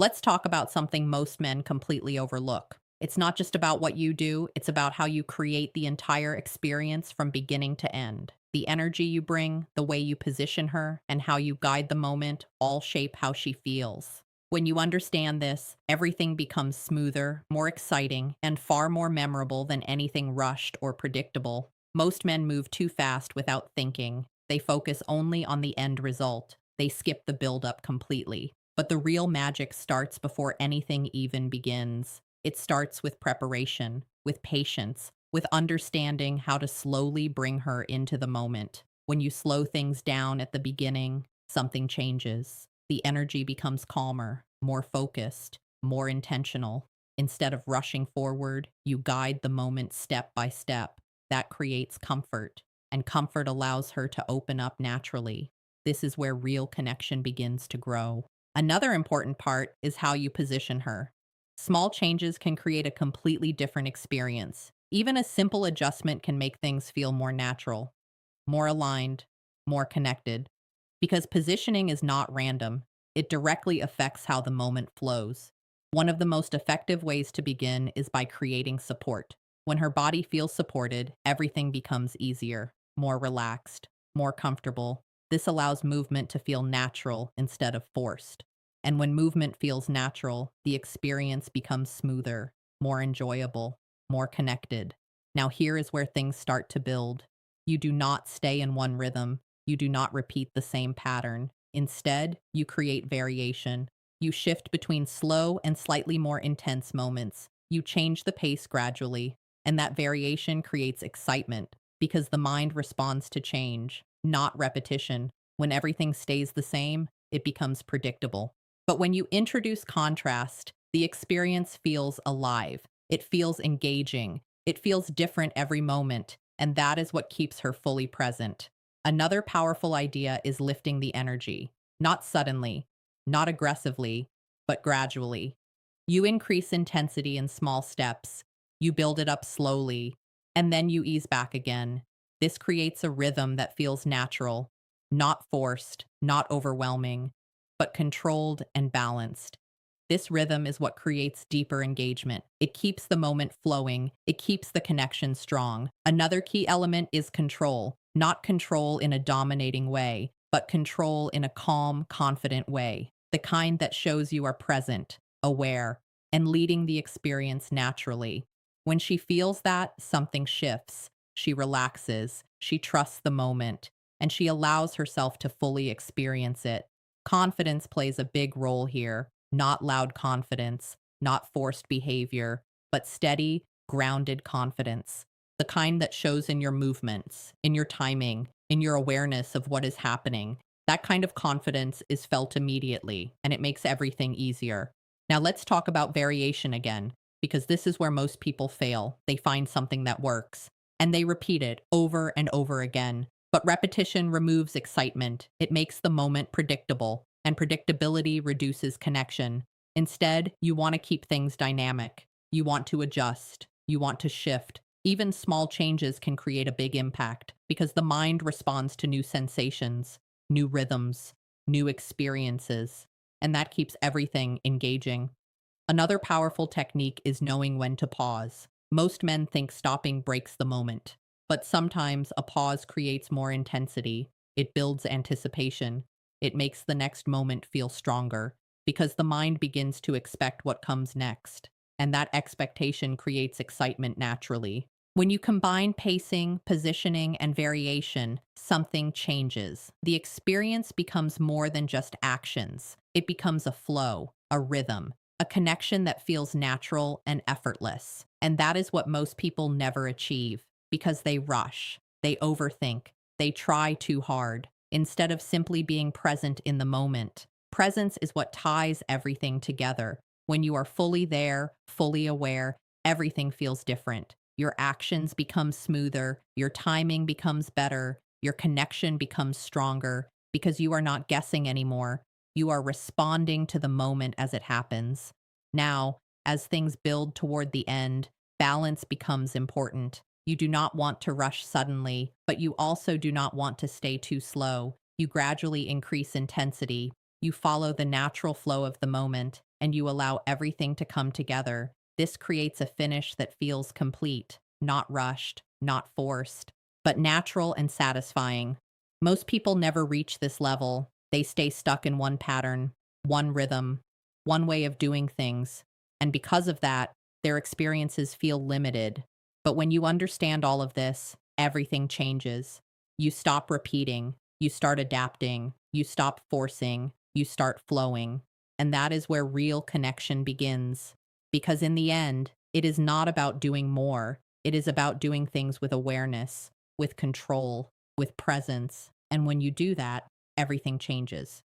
Let's talk about something most men completely overlook. It's not just about what you do, it's about how you create the entire experience from beginning to end. The energy you bring, the way you position her, and how you guide the moment all shape how she feels. When you understand this, everything becomes smoother, more exciting, and far more memorable than anything rushed or predictable. Most men move too fast without thinking. They focus only on the end result. They skip the build-up completely. But the real magic starts before anything even begins. It starts with preparation, with patience, with understanding how to slowly bring her into the moment. When you slow things down at the beginning, something changes. The energy becomes calmer, more focused, more intentional. Instead of rushing forward, you guide the moment step by step. That creates comfort, and comfort allows her to open up naturally. This is where real connection begins to grow. Another important part is how you position her. Small changes can create a completely different experience. Even a simple adjustment can make things feel more natural, more aligned, more connected. Because positioning is not random, it directly affects how the moment flows. One of the most effective ways to begin is by creating support. When her body feels supported, everything becomes easier, more relaxed, more comfortable. This allows movement to feel natural instead of forced. And when movement feels natural, the experience becomes smoother, more enjoyable, more connected. Now, here is where things start to build. You do not stay in one rhythm. You do not repeat the same pattern. Instead, you create variation. You shift between slow and slightly more intense moments. You change the pace gradually, and that variation creates excitement because the mind responds to change, not repetition. When everything stays the same, it becomes predictable. But when you introduce contrast, the experience feels alive. It feels engaging. It feels different every moment, and that is what keeps her fully present. Another powerful idea is lifting the energy, not suddenly, not aggressively, but gradually. You increase intensity in small steps, you build it up slowly, and then you ease back again. This creates a rhythm that feels natural, not forced, not overwhelming, but controlled and balanced. This rhythm is what creates deeper engagement. It keeps the moment flowing. It keeps the connection strong. Another key element is control, not control in a dominating way, but control in a calm, confident way. The kind that shows you are present, aware, and leading the experience naturally. When she feels that, something shifts. She relaxes, she trusts the moment, and she allows herself to fully experience it. Confidence plays a big role here, not loud confidence, not forced behavior, but steady, grounded confidence. The kind that shows in your movements, in your timing, in your awareness of what is happening. That kind of confidence is felt immediately, and it makes everything easier. Now let's talk about variation again, because this is where most people fail. They find something that works, and they repeat it over and over again. But repetition removes excitement. It makes the moment predictable, and predictability reduces connection. Instead, you want to keep things dynamic. You want to adjust. You want to shift. Even small changes can create a big impact because the mind responds to new sensations, new rhythms, new experiences, and that keeps everything engaging. Another powerful technique is knowing when to pause. Most men think stopping breaks the moment, but sometimes a pause creates more intensity. It builds anticipation. It makes the next moment feel stronger because the mind begins to expect what comes next, and that expectation creates excitement naturally. When you combine pacing, positioning, and variation, something changes. The experience becomes more than just actions. It becomes a flow, a rhythm, a connection that feels natural and effortless. And that is what most people never achieve because they rush, they overthink, they try too hard, instead of simply being present in the moment. Presence is what ties everything together. When you are fully there, fully aware, everything feels different. Your actions become smoother, your timing becomes better, your connection becomes stronger because you are not guessing anymore. You are responding to the moment as it happens. Now, as things build toward the end, balance becomes important. You do not want to rush suddenly, but you also do not want to stay too slow. You gradually increase intensity. You follow the natural flow of the moment, and you allow everything to come together, this creates a finish that feels complete, not rushed, not forced, but natural and satisfying. Most people never reach this level. They stay stuck in one pattern, one rhythm, one way of doing things. And because of that, their experiences feel limited. But when you understand all of this, everything changes. You stop repeating, you start adapting, you stop forcing, you start flowing. And that is where real connection begins. Because in the end, it is not about doing more, it is about doing things with awareness, with control, with presence. And when you do that, everything changes.